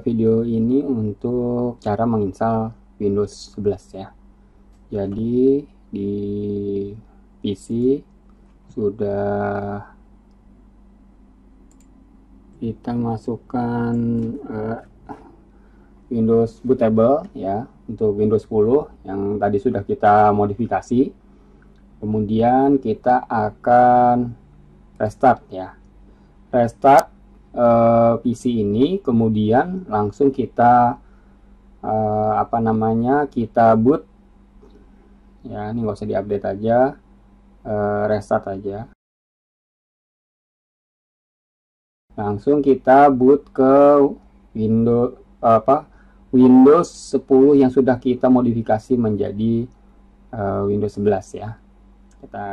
Video ini untuk cara menginstal Windows 11 ya. Jadi di PC sudah kita masukkan Windows bootable ya, untuk Windows 10 yang tadi sudah kita modifikasi. Kemudian kita akan restart ya. Restart PC ini, kemudian langsung kita kita boot ya. Ini nggak usah diupdate aja, restart aja, langsung kita boot ke Windows 10 yang sudah kita modifikasi menjadi Windows 11 ya. Kita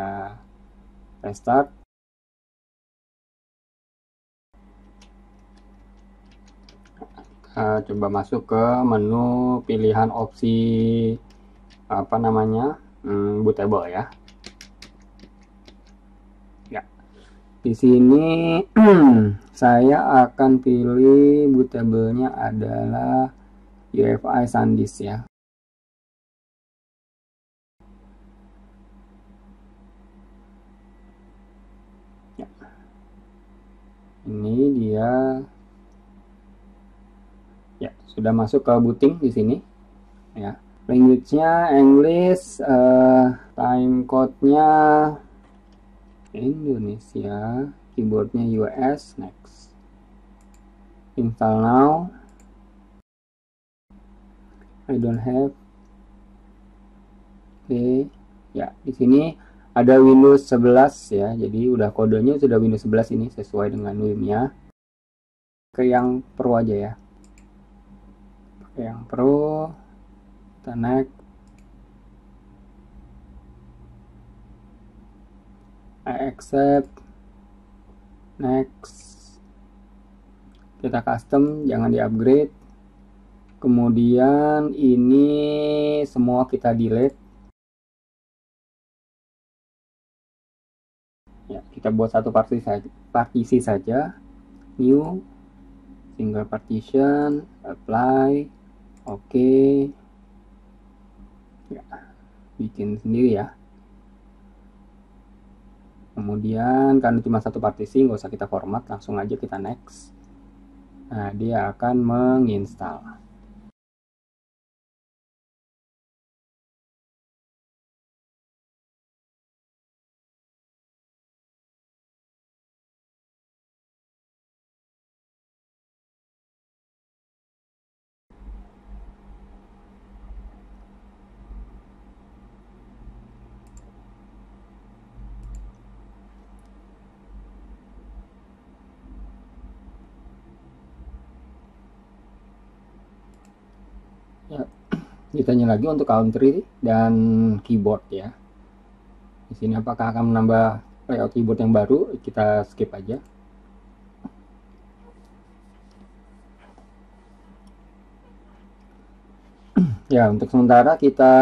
restart. Coba masuk ke menu pilihan opsi bootable ya. Ya, di sini saya akan pilih bootable-nya adalah UEFI SanDisk ya. Ya, ini dia. Ya, sudah masuk ke booting di sini ya. Language-nya English, time code-nya Indonesia, keyboard-nya US, next. Install now. I don't have. Oke. Ya, di sini ada Windows 11 ya. Jadi udah kodenya sudah Windows 11 ini sesuai dengan WIM-nya. Ke yang Pro aja ya. Yang Pro, kita next. I accept, next. Kita custom, jangan di upgrade. Kemudian ini semua kita delete ya. Kita buat satu partisi saja, new, single partition, apply, oke. Ya, bikin sendiri ya. Kemudian karena cuma satu partisi, nggak usah kita format, langsung aja kita next. Nah, dia akan menginstal. Ya, ditanya lagi untuk country dan keyboard ya. Di sini apakah akan menambah layout keyboard yang baru? Kita skip aja. Ya, untuk sementara kita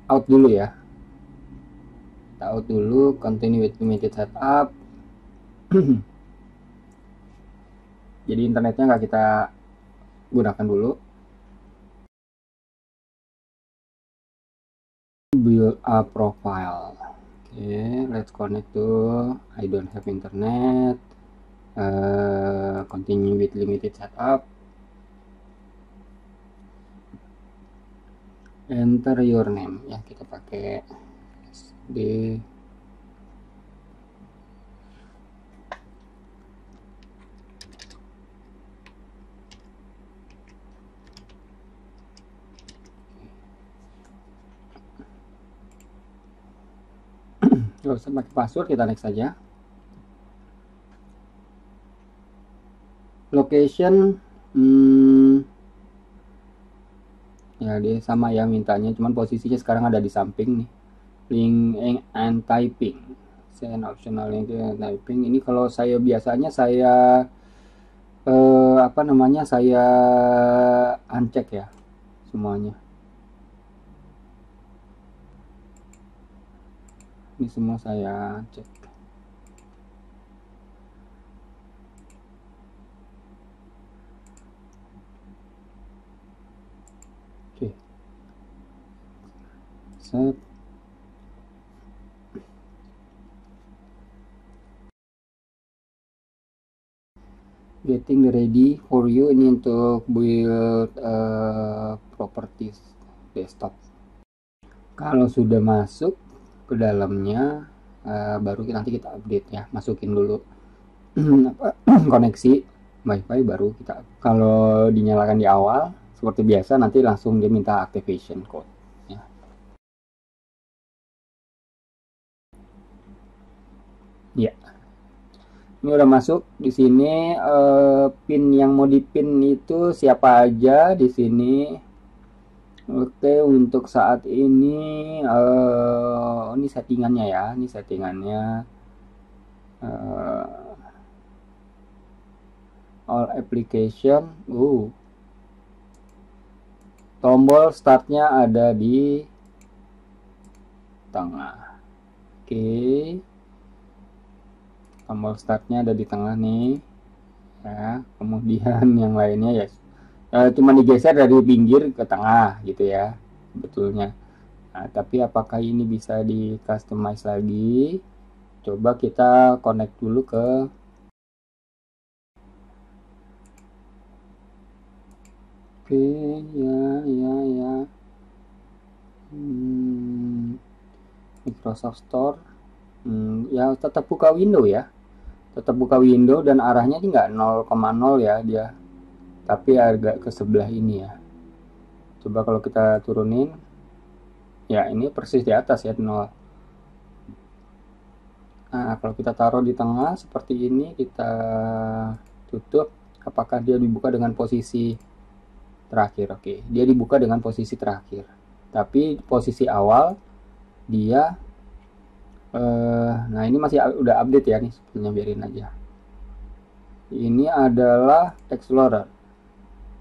out dulu ya. Kita out dulu, continue with limited setup. Jadi internetnya nggak kita gunakan dulu. Build a profile. Okay, let's connect to I don't have internet. Continue with limited setup. Enter your name ya, kita pakai SD. Gak usah pakai password, kita next saja. Location ya dia sama ya mintanya, cuman posisinya sekarang ada di samping nih. Link and typing, send optional link and typing. Ini kalau saya biasanya saya saya uncheck ya semuanya. Ini semua saya cek. Set. Getting ready for you, ini untuk build properties desktop. Kalau sudah masuk ke dalamnya, baru nanti kita update ya, masukin dulu koneksi wifi, baru kita, kalau dinyalakan di awal seperti biasa nanti langsung dia minta activation code ya. Ya, ini udah masuk di sini. Pin yang mau dipin itu siapa aja di sini. Oke, untuk saat ini ini settingannya ya, ini settingannya all application. Tombol startnya ada di tengah. Oke, tombol startnya ada di tengah nih ya. Kemudian yang lainnya ya cuma digeser dari pinggir ke tengah gitu ya betulnya. Nah, tapi apakah ini bisa di customize lagi? Coba kita connect dulu ke ya Microsoft Store. Ya tetap buka window ya, tetap buka window, dan arahnya ini nggak 0,0 ya dia, tapi agak ke sebelah ini ya. Coba kalau kita turunin, ya ini persis di atas ya 0. Nah, kalau kita taruh di tengah seperti ini, kita tutup, apakah dia dibuka dengan posisi terakhir? Oke, dia dibuka dengan posisi terakhir, tapi posisi awal dia nah ini masih udah update ya nih, sepertinya biarin aja. Ini adalah Explorer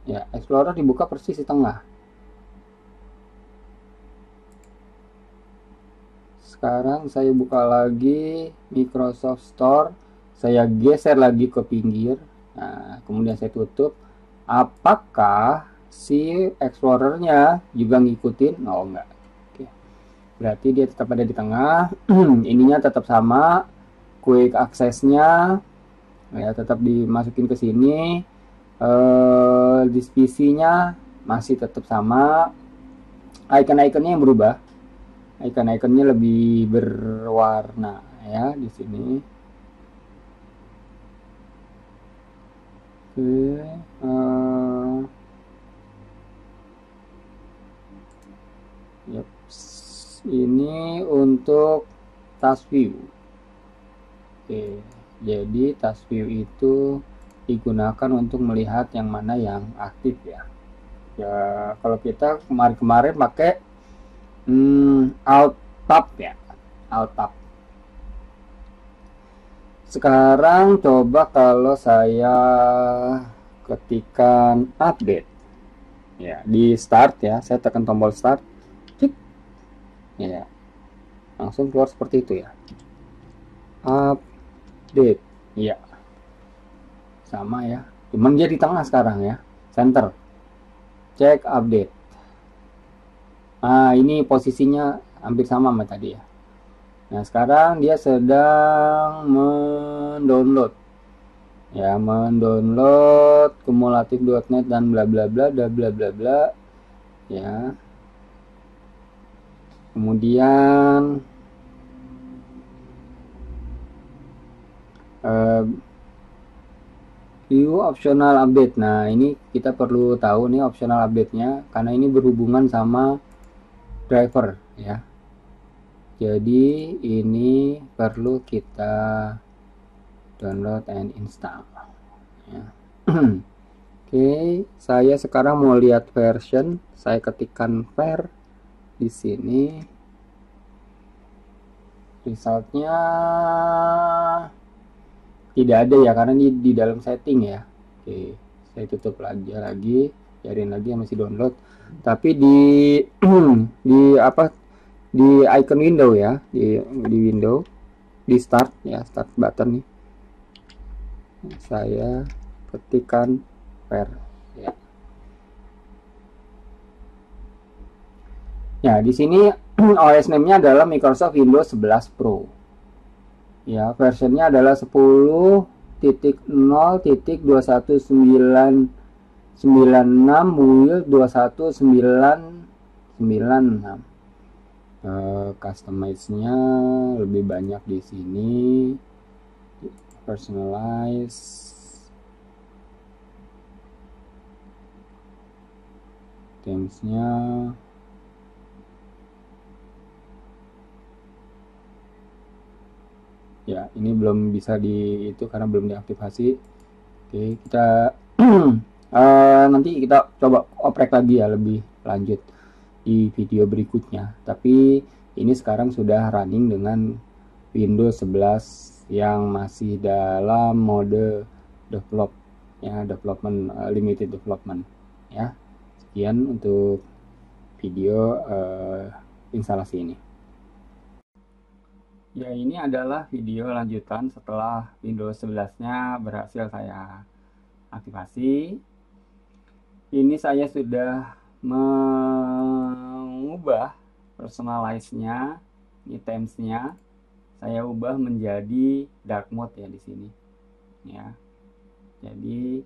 ya, Explorer dibuka persis di tengah. Sekarang saya buka lagi Microsoft Store, saya geser lagi ke pinggir. Nah, kemudian saya tutup. Apakah si Explorernya juga ngikutin? Oh enggak. Oke. Berarti dia tetap ada di tengah. Ininya tetap sama, quick access-nya ya tetap dimasukin ke sini. Di PC-nya masih tetap sama. Icon-iconnya yang berubah. Icon-iconnya lebih berwarna ya di sini. Oke, yep. Ini untuk task view. Oke, jadi task view itu digunakan untuk melihat yang mana yang aktif ya. Ya kalau kita kemarin-kemarin pakai Alt Tab ya, Alt Tab. Sekarang coba kalau saya ketikkan update ya di start ya, saya tekan tombol start, cik, ya langsung keluar seperti itu ya, update ya, sama ya, cuman dia di tengah sekarang ya, center, cek update. Nah ini posisinya hampir sama sama tadi ya. Nah sekarang dia sedang mendownload ya, mendownload kumulatif.net dan bla bla bla bla bla bla bla ya. Kemudian view optional update. Nah ini kita perlu tahu nih optional update-nya, karena ini berhubungan sama driver ya. Jadi ini perlu kita download and install ya. Oke, saya sekarang mau lihat version. Saya ketikkan var di sini, resultnya tidak ada ya, karena ini di dalam setting ya. Oke, saya tutup lagi, biarin lagi masih download. Tapi di di icon window ya, di window, di start ya, start button nih, saya ketikkan var ya. Ya di sini OS name-nya adalah Microsoft Windows 11 Pro. Ya, versionnya adalah 10.0.21.996 build 21996. Customize-nya lebih banyak di sini. Personalize. Themes-nya ya, ini belum bisa di itu karena belum diaktifasi. Oke, kita nanti kita coba oprek lagi ya lebih lanjut di video berikutnya. Tapi ini sekarang sudah running dengan Windows 11 yang masih dalam mode develop ya, development, limited development ya. Sekian untuk video instalasi ini. Ya, ini adalah video lanjutan setelah Windows 11-nya berhasil saya aktifasi. Ini saya sudah mengubah personalize-nya, ini themes-nya saya ubah menjadi dark mode ya di sini. Ya. Jadi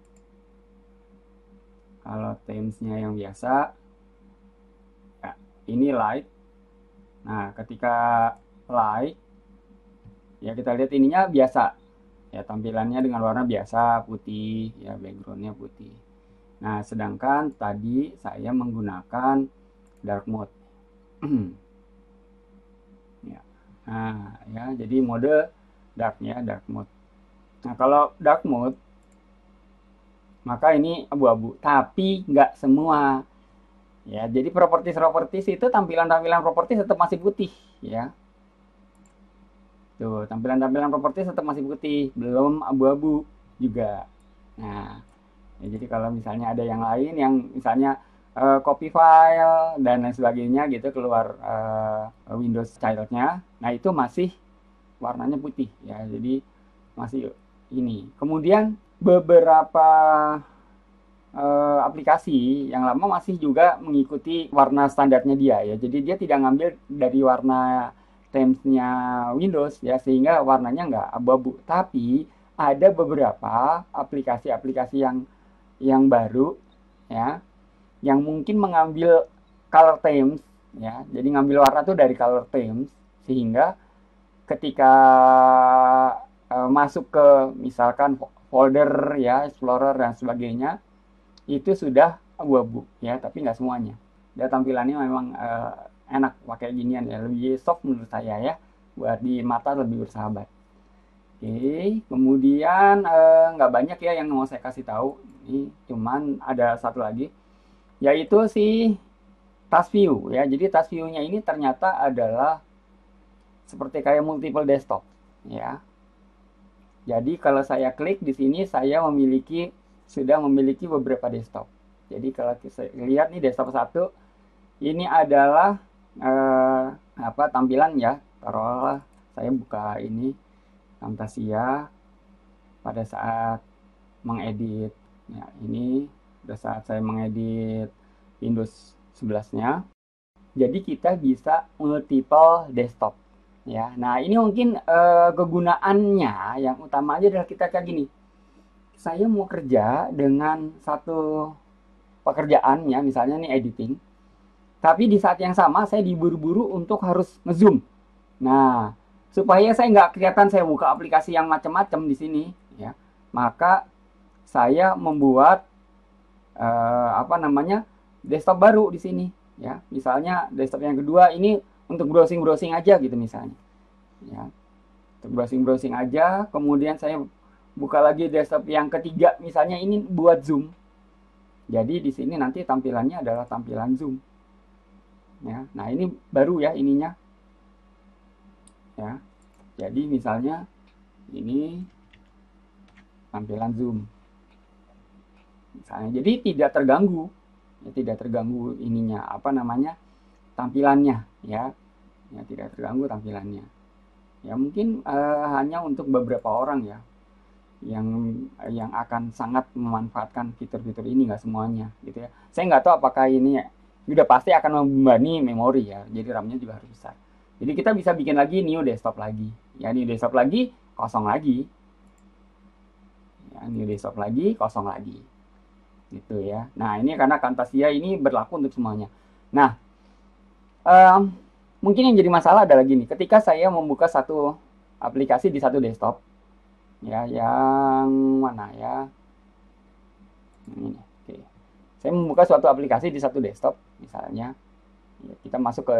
kalau themes-nya yang biasa ya, ini light. Nah, ketika light ya kita lihat ininya biasa ya, tampilannya dengan warna biasa putih ya, backgroundnya putih. Nah, sedangkan tadi saya menggunakan dark mode. Ya. Nah ya, jadi mode dark ya, dark mode. Nah, kalau dark mode maka ini abu-abu, tapi nggak semua ya. Jadi properties itu, tampilan properties tetap masih putih ya. Tuh, tampilan properti tetap masih putih, belum abu-abu juga. Nah, ya, jadi kalau misalnya ada yang lain yang misalnya copy file dan lain sebagainya gitu keluar Windows child-nya, nah itu masih warnanya putih ya. Jadi masih ini. Kemudian beberapa aplikasi yang lama masih juga mengikuti warna standarnya dia ya. Jadi dia tidak ngambil dari warna themes-nya Windows ya, sehingga warnanya nggak abu-abu. Tapi ada beberapa aplikasi-aplikasi yang baru ya, yang mungkin mengambil color themes ya. Jadi ngambil warna tuh dari color themes, sehingga ketika masuk ke misalkan folder ya, Explorer dan sebagainya, itu sudah abu-abu ya, tapi nggak semuanya. Dan tampilannya memang enak pakai ginian ya, lebih soft menurut saya ya, buat di mata lebih bersahabat. Oke, kemudian nggak banyak ya yang mau saya kasih tahu, ini cuman ada satu lagi, yaitu si task view ya. Jadi task view-nya ini ternyata adalah seperti kayak multiple desktop ya. Jadi kalau saya klik di sini, saya sudah memiliki beberapa desktop. Jadi kalau saya lihat nih desktop 1, ini adalah tampilan ya. Taruhlah saya buka ini Camtasia pada saat mengedit. Ya, ini pada saat saya mengedit Windows 11-nya. Jadi kita bisa multiple desktop. Ya, nah ini mungkin kegunaannya yang utama aja adalah kita kayak gini. Saya mau kerja dengan satu pekerjaannya, misalnya nih editing. Tapi di saat yang sama saya diburu-buru untuk harus ngezoom. Nah, supaya saya nggak kelihatan saya buka aplikasi yang macam-macam di sini, ya, maka saya membuat desktop baru di sini. Ya, misalnya desktop yang kedua ini untuk browsing aja gitu misalnya ya, untuk browsing aja. Kemudian saya buka lagi desktop yang ketiga, misalnya ini buat zoom. Jadi di sini nanti tampilannya adalah tampilan zoom ya. Nah ini baru ya ininya ya. Jadi misalnya ini tampilan zoom misalnya, jadi tidak terganggu ya, tidak terganggu ininya tampilannya ya. Ya, tidak terganggu tampilannya ya. Mungkin hanya untuk beberapa orang ya yang akan sangat memanfaatkan fitur-fitur ini, nggak semuanya gitu ya. Saya nggak tahu apakah ini udah pasti akan membebani memori ya. Jadi RAM-nya juga harus besar. Jadi kita bisa bikin lagi new desktop lagi. Ya, new desktop lagi, kosong lagi. Ya, new desktop lagi, kosong lagi. Gitu ya. Nah, ini karena Camtasia ini berlaku untuk semuanya. Nah, mungkin yang jadi masalah adalah gini, ketika saya membuka satu aplikasi di satu desktop, ya, yang mana ya? Ini, oke. Saya membuka suatu aplikasi di satu desktop, misalnya, ya, kita masuk ke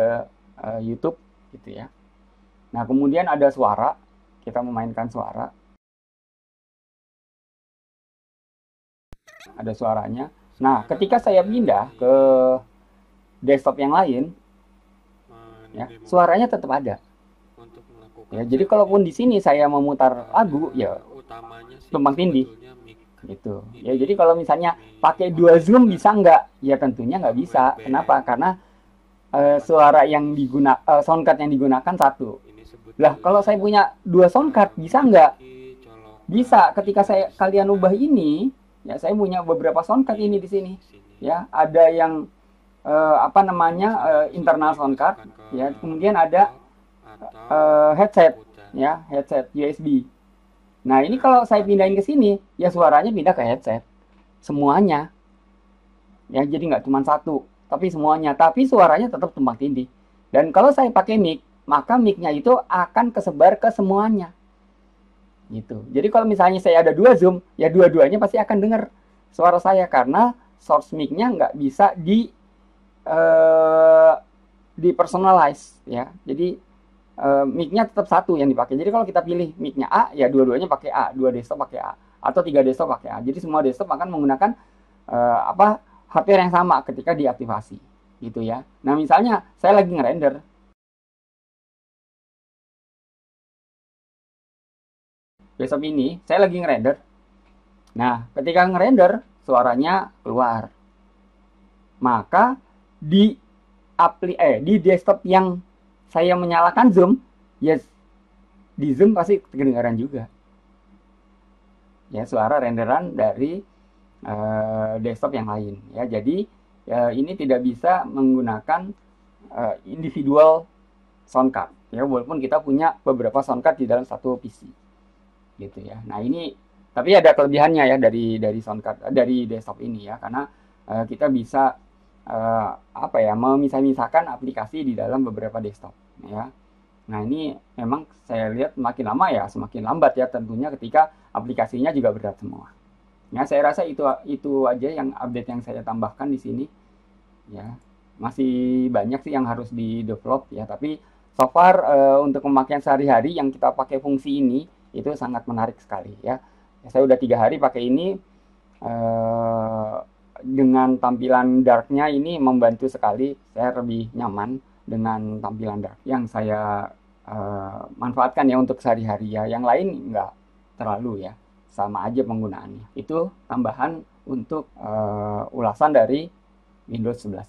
YouTube, gitu ya. Nah, kemudian ada suara, kita memainkan suara, ada suaranya. Nah, ketika saya pindah ke desktop yang lain, ya, suaranya tetap ada. Ya, jadi kalaupun di sini saya memutar lagu, ya tumpang tindih, gitu. Ya, jadi kalau misalnya pakai dua zoom bisa nggak? Ya tentunya nggak bisa. Kenapa? Karena suara yang digunakan, soundcard yang digunakan satu. Lah, kalau saya punya dua soundcard bisa nggak? Bisa. Ketika kalian ubah ini, ya saya punya beberapa soundcard ini di sini. Ya, ada yang internal soundcard, ya, kemudian ada headset, ya, headset USB. Nah, ini kalau saya pindahin ke sini, ya suaranya pindah ke headset semuanya, ya, jadi nggak cuma satu tapi semuanya, tapi suaranya tetap tumpang tindih. Dan kalau saya pakai mic, maka mic-nya itu akan kesebar ke semuanya, gitu. Jadi kalau misalnya saya ada dua zoom, ya dua-duanya pasti akan dengar suara saya karena source mic-nya nggak bisa di personalize, ya. Jadi mic-nya tetap satu yang dipakai. Jadi kalau kita pilih mic-nya A, ya dua-duanya pakai A, dua desktop pakai A, atau tiga desktop pakai A. Jadi semua desktop akan menggunakan hardware yang sama ketika diaktifasi, gitu ya. Nah, misalnya saya lagi ngerender, desktop ini saya lagi ngerender. Nah, ketika ngerender suaranya keluar, maka di di desktop yang saya menyalakan zoom, ya di zoom pasti kedengaran juga, ya, suara renderan dari desktop yang lain, ya. Jadi ini tidak bisa menggunakan individual soundcard, ya, walaupun kita punya beberapa soundcard di dalam satu PC, gitu ya. Nah, ini tapi ada kelebihannya ya dari soundcard dari desktop ini, ya, karena kita bisa memisah-misahkan aplikasi di dalam beberapa desktop, ya. Nah, ini memang saya lihat makin lama ya semakin lambat ya tentunya ketika aplikasinya juga berat semua. Ya, saya rasa itu aja yang update yang saya tambahkan di sini, ya. Masih banyak sih yang harus di develop, ya, tapi so far untuk pemakaian sehari-hari yang kita pakai fungsi ini itu sangat menarik sekali, ya. Saya udah 3 hari pakai ini, dengan tampilan darknya ini membantu sekali. Saya lebih nyaman dengan tampilan dark yang saya manfaatkan ya untuk sehari-hari, ya. Yang lain nggak terlalu, ya, sama aja penggunaannya. Itu tambahan untuk ulasan dari Windows 11.